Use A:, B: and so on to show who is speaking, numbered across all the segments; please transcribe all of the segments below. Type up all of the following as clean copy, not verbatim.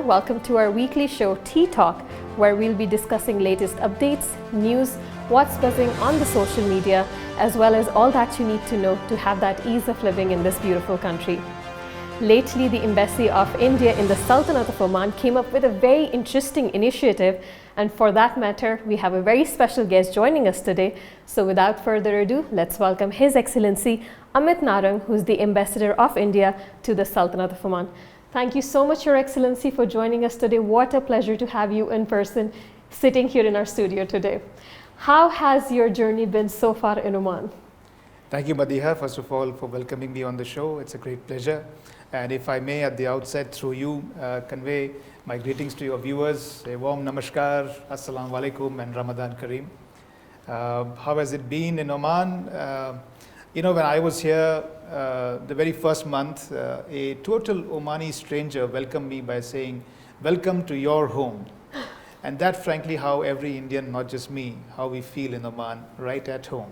A: Namaskar. Welcome to our weekly show Tea Talk, where we'll be discussing latest updates, news, what's buzzing on the social media, as well as all that you need to know to have that ease of living in this beautiful country. Lately, the Embassy of India in the Sultanate of Oman came up with a very interesting initiative, and for that matter, we have a very special guest joining us today. So without further ado, let's welcome His Excellency Amit Narang, who's the Ambassador of India to the Sultanate of Oman. Thank you so much, Your Excellency, for joining us today. What a pleasure to have you in person, sitting here in our studio today. How has your journey been so far in Oman?
B: Thank you, Madiha, first of all, for welcoming me on the show. It's a great pleasure. And if I may, at the outset, through you, convey my greetings to your viewers. A warm namaskar, assalamu alaikum, and Ramadan Kareem. How has it been in Oman? When I was here, the very first month, a total Omani stranger welcomed me by saying, "Welcome to your home." And that's frankly how every Indian, not just me, how we feel in Oman, right at home.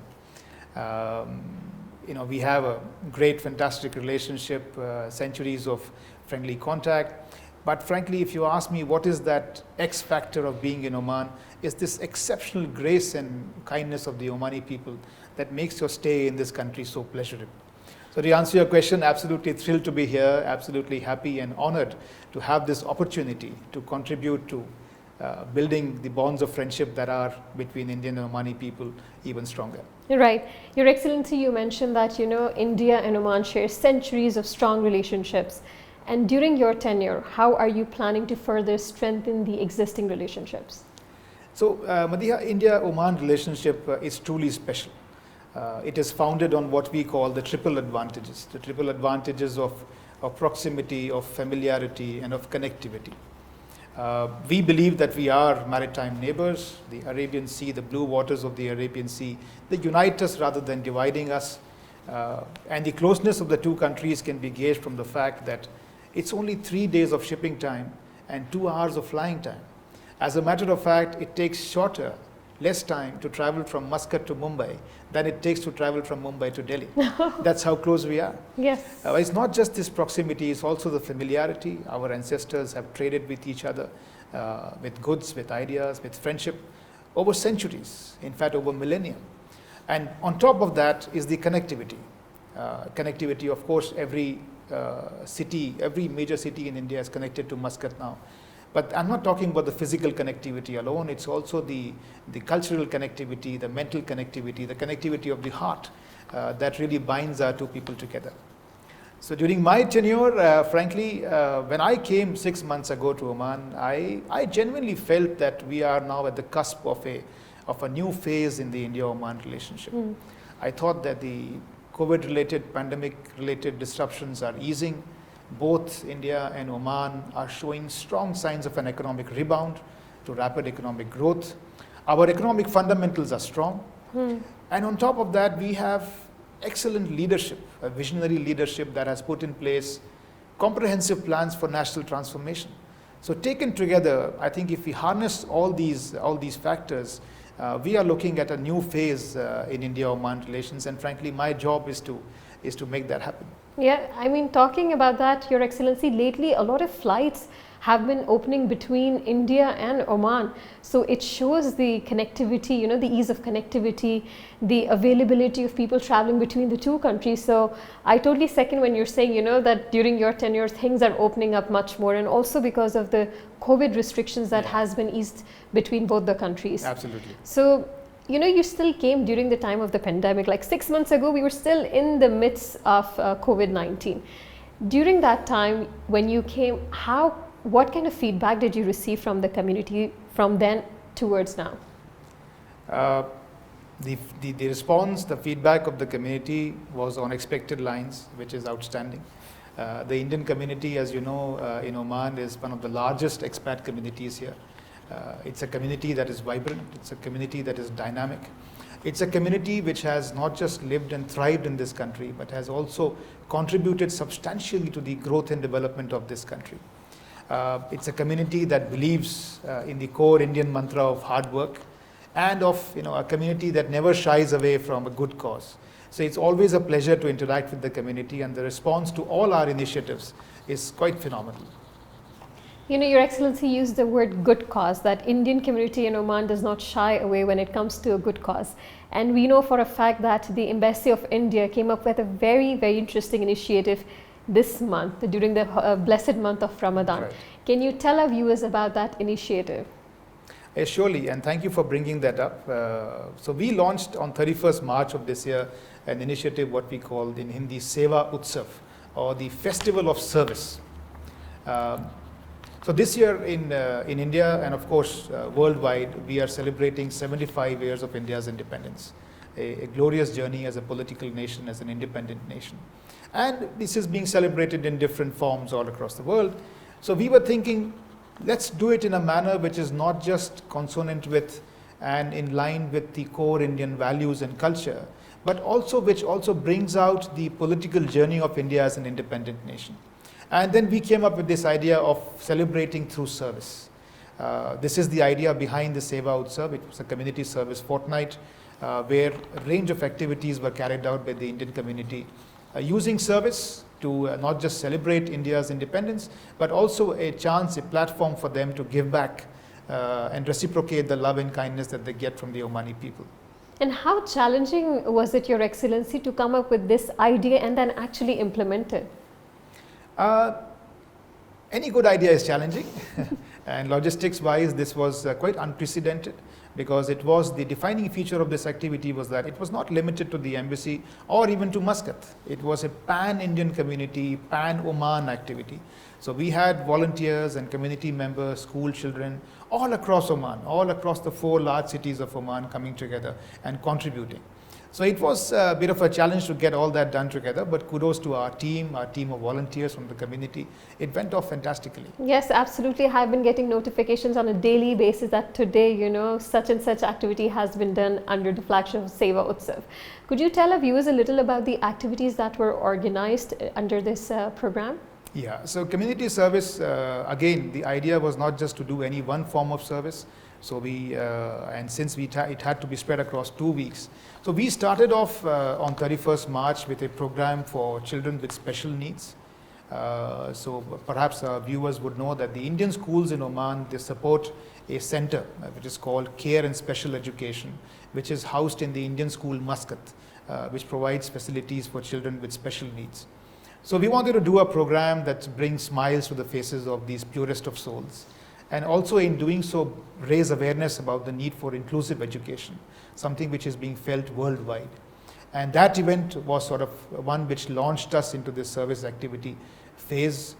B: We have a great, fantastic relationship, centuries of friendly contact. But frankly, if you ask me what is that X factor of being in Oman, is this exceptional grace and kindness of the Omani people that makes your stay in this country so pleasurable. So to answer your question, absolutely thrilled to be here, absolutely happy and honored to have this opportunity to contribute to building the bonds of friendship that are between Indian and Omani people even stronger.
A: Right. Your Excellency, you mentioned that, India and Oman share centuries of strong relationships. And during your tenure, how are you planning to further strengthen the existing relationships?
B: So, Madiha, India-Oman relationship is truly special. It is founded on what we call the triple advantages of proximity, of familiarity, and of connectivity. We believe that we are maritime neighbors. The Arabian Sea, the blue waters of the Arabian Sea, they unite us rather than dividing us. And the closeness of the two countries can be gauged from the fact that it's only 3 days of shipping time and 2 hours of flying time. As a matter of fact, it takes less time to travel from Muscat to Mumbai than it takes to travel from Mumbai to Delhi. That's how close we are.
A: Yes.
B: It's not just this proximity, it's also the familiarity. Our ancestors have traded with each other, with goods, with ideas, with friendship, over centuries, in fact over millennia. And on top of that is the connectivity. Connectivity, of course, every major city in India is connected to Muscat now. But I'm not talking about the physical connectivity alone, it's also the cultural connectivity, the mental connectivity, the connectivity of the heart that really binds our two people together. So during my tenure, frankly, when I came 6 months ago to Oman, I genuinely felt that we are now at the cusp of a new phase in the India-Oman relationship. I thought that the COVID-related, pandemic-related disruptions are easing. Both India and Oman are showing strong signs of an economic rebound to rapid economic growth. Our economic fundamentals are strong. And on top of that, we have excellent leadership, a visionary leadership that has put in place comprehensive plans for national transformation. So taken together, I think if we harness all these factors, we are looking at a new phase in India-Oman relations, and frankly, my job is to make that happen.
A: Yeah, I mean, talking about that, Your Excellency, lately a lot of flights have been opening between India and Oman. So it shows the connectivity, the ease of connectivity, the availability of people traveling between the two countries. So I totally second when you're saying, that during your tenure, things are opening up much more, and also because of the COVID restrictions that has been eased between both the countries.
B: Absolutely.
A: So, you still came during the time of the pandemic. Like 6 months ago, we were still in the midst of COVID-19. During that time, when you came, what kind of feedback did you receive from the community from then towards now?
B: The response, the feedback of the community was on expected lines, which is outstanding. The Indian community, as you know, in Oman is one of the largest expat communities here. It's a community that is vibrant, it's a community that is dynamic. It's a community which has not just lived and thrived in this country, but has also contributed substantially to the growth and development of this country. It's a community that believes in the core Indian mantra of hard work, and of a community that never shies away from a good cause. So it's always a pleasure to interact with the community, and the response to all our initiatives is quite phenomenal.
A: You know, Your Excellency used the word good cause, that Indian community in Oman does not shy away when it comes to a good cause. And we know for a fact that the Embassy of India came up with a very, very interesting initiative this month during the blessed month of Ramadan.
B: Right.
A: Can you tell our viewers about that initiative?
B: Surely, and thank you for bringing that up. So we launched on 31st March of this year an initiative what we called in Hindi Seva Utsav, or the Festival of Service. So this year in India and of course worldwide, we are celebrating 75 years of India's independence, a glorious journey as a political nation, as an independent nation. And this is being celebrated in different forms all across the world. So we were thinking, let's do it in a manner which is not just consonant with and in line with the core Indian values and culture, but also which also brings out the political journey of India as an independent nation. And then we came up with this idea of celebrating through service. This is the idea behind the Seva Utsav. It was a community service fortnight where a range of activities were carried out by the Indian community using service to not just celebrate India's independence, but also a chance, a platform for them to give back and reciprocate the love and kindness that they get from the Omani people.
A: And how challenging was it, Your Excellency, to come up with this idea and then actually implement it?
B: Any good idea is challenging and logistics wise this was quite unprecedented, because it was the defining feature of this activity was that it was not limited to the embassy or even to Muscat. It was a pan-Indian community, pan-Oman activity. So we had volunteers and community members, school children, all across Oman, all across the 4 large cities of Oman coming together and contributing. So it was a bit of a challenge to get all that done together, but kudos to our team of volunteers from the community. It went off fantastically.
A: Yes, absolutely. I've been getting notifications on a daily basis that today, you know, such and such activity has been done under the flagship of Seva Utsav. Could you tell our viewers a little about the activities that were organized under this program?
B: Yeah, so community service, again, the idea was not just to do any one form of service. So we, and since it had to be spread across 2 weeks. So we started off on 31st March with a program for children with special needs. So perhaps our viewers would know that the Indian schools in Oman, they support a center which is called Care and Special Education, which is housed in the Indian school Muscat, which provides facilities for children with special needs. So we wanted to do a program that brings smiles to the faces of these purest of souls, and also in doing so raise awareness about the need for inclusive education, something which is being felt worldwide. And that event was sort of one which launched us into this service activity phase.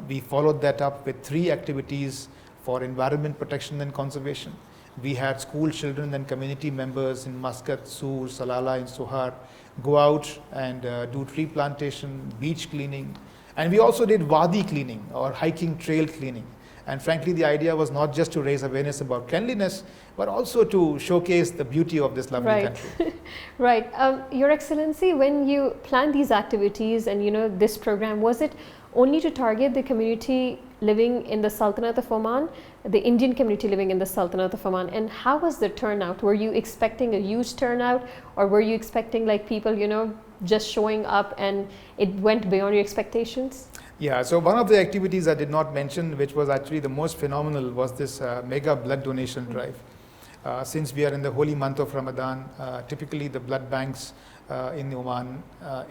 B: We followed that up with 3 activities for environment protection and conservation. We had school children and community members in Muscat, Sur, Salala and Sohar go out and do tree plantation, beach cleaning, and we also did wadi cleaning or hiking trail cleaning. And frankly, the idea was not just to raise awareness about cleanliness, but also to showcase the beauty of this lovely country.
A: Right. Your Excellency, when you planned these activities and, you know, this program, was it only to target the community living in the Sultanate of Oman, the Indian community living in the Sultanate of Oman? And how was the turnout? Were you expecting a huge turnout, or were you expecting like people, you know, just showing up and it went beyond your expectations?
B: Yeah, so one of the activities I did not mention, which was actually the most phenomenal, was this mega blood donation drive. Since we are in the holy month of Ramadan, typically the blood banks in Oman,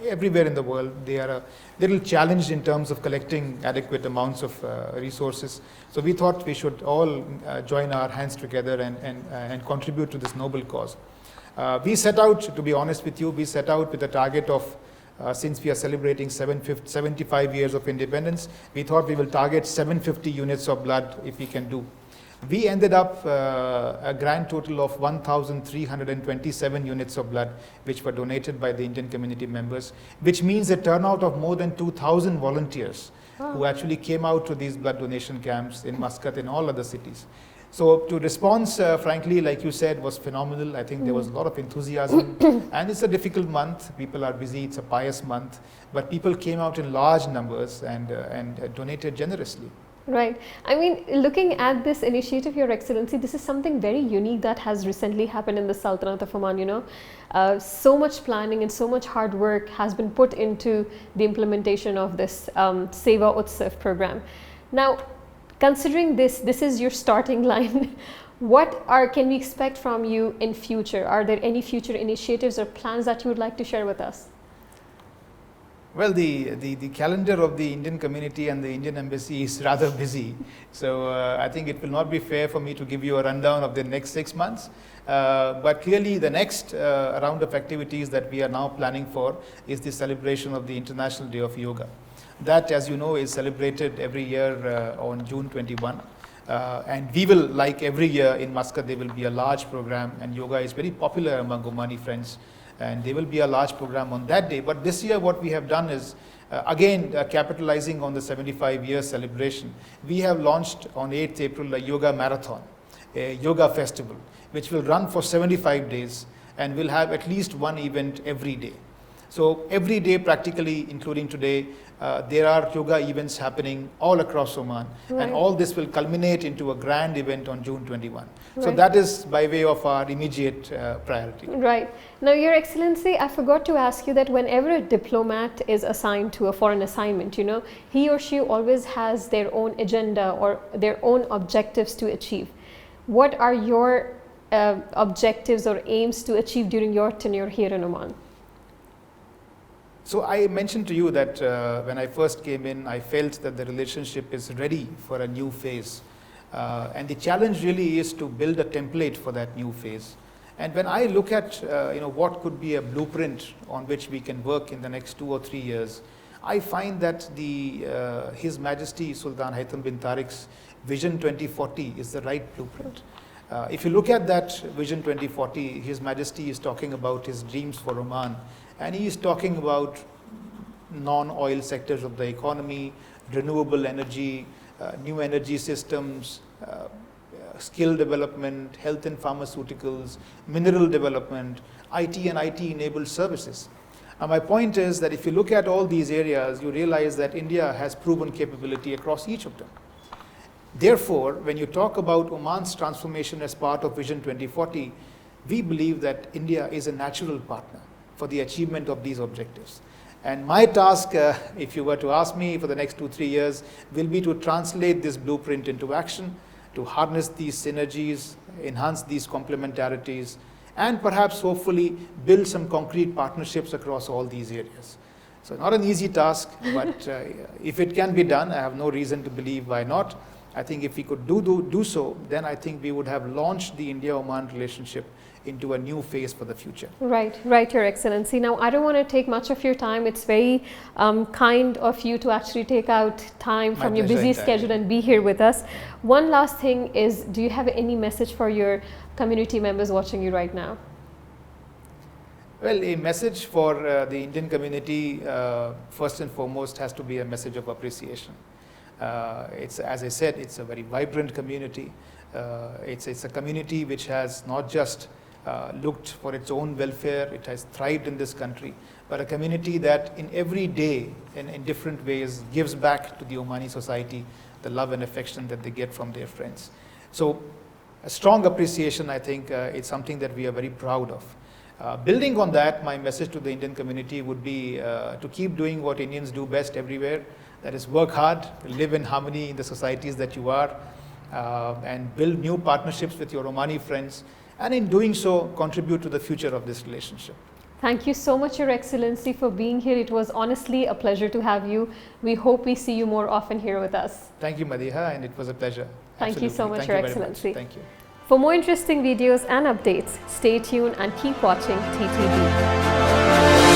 B: everywhere in the world, they are a little challenged in terms of collecting adequate amounts of resources. So we thought we should all join our hands together and contribute to this noble cause. We set out, to be honest with you, we set out with a target of since we are celebrating 75 years of independence, we thought we will target 750 units of blood if we can do. We ended up a grand total of 1,327 units of blood which were donated by the Indian community members, which means a turnout of more than 2,000 volunteers who actually came out to these blood donation camps in Muscat and all other cities. So to response, frankly, like you said, was phenomenal. I think there was a lot of enthusiasm, and it's a difficult month. People are busy. It's a pious month, but people came out in large numbers and donated generously.
A: Right. I mean, looking at this initiative, Your Excellency, this is something very unique that has recently happened in the Sultanate of Oman, you know. So much planning and so much hard work has been put into the implementation of this Seva Utsav program. Now, considering this is your starting line, can we expect from you in future? Are there any future initiatives or plans that you would like to share with us?
B: Well, the calendar of the Indian community and the Indian embassy is rather busy. So I think it will not be fair for me to give you a rundown of the next 6 months. But clearly the next round of activities that we are now planning for is the celebration of the International Day of Yoga. That, as you know, is celebrated every year on June 21. And we will, like every year in Muscat, there will be a large program, and yoga is very popular among Omani friends. And there will be a large program on that day. But this year what we have done is, again capitalizing on the 75-year celebration, we have launched on 8th April a yoga marathon, a yoga festival, which will run for 75 days and will have at least one event every day. So every day practically, including today, there are yoga events happening all across Oman, and all this will culminate into a grand event on June 21. So that is by way of our immediate priority.
A: Right. Now, Your Excellency, I forgot to ask you that whenever a diplomat is assigned to a foreign assignment, he or she always has their own agenda or their own objectives to achieve. What are your objectives or aims to achieve during your tenure here in Oman?
B: So I mentioned to you that when I first came in, I felt that the relationship is ready for a new phase. And the challenge really is to build a template for that new phase. And when I look at what could be a blueprint on which we can work in the next 2 or 3 years, I find that His Majesty Sultan Haitham bin Tariq's Vision 2040 is the right blueprint. If you look at that Vision 2040, His Majesty is talking about his dreams for Oman. And he is talking about non-oil sectors of the economy, renewable energy, new energy systems, skill development, health and pharmaceuticals, mineral development, IT and IT-enabled services. Now, my point is that if you look at all these areas, you realize that India has proven capability across each of them. Therefore, when you talk about Oman's transformation as part of Vision 2040, we believe that India is a natural partner for the achievement of these objectives. And my task, if you were to ask me for the next 2-3 years, will be to translate this blueprint into action, to harness these synergies, enhance these complementarities, and perhaps hopefully build some concrete partnerships across all these areas. So not an easy task, but if it can be done, I have no reason to believe why not. I think if we could do so, then I think we would have launched the India-Oman relationship into a new phase for the future.
A: Right, Your Excellency. Now, I don't want to take much of your time. It's very kind of you to actually take out time from your busy schedule and be here with us. One last thing is, do you have any message for your community members watching you right now?
B: Well, a message for the Indian community, first and foremost, has to be a message of appreciation. It's, as I said, it's a very vibrant community. It's a community which has not just looked for its own welfare, it has thrived in this country, but a community that in every day, in different ways, gives back to the Omani society the love and affection that they get from their friends. So a strong appreciation, I think, it's something that we are very proud of. Building on that, my message to the Indian community would be to keep doing what Indians do best everywhere, that is work hard, live in harmony in the societies that you are, and build new partnerships with your Omani friends, and in doing so, contribute to the future of this relationship.
A: Thank you so much, Your Excellency, for being here. It was honestly a pleasure to have you. We hope we see you more often here with us.
B: Thank you, Madiha, and it was a pleasure.
A: Thank you so much, Your Excellency.
B: Thank you.
A: For more interesting videos and updates, stay tuned and keep watching TTV.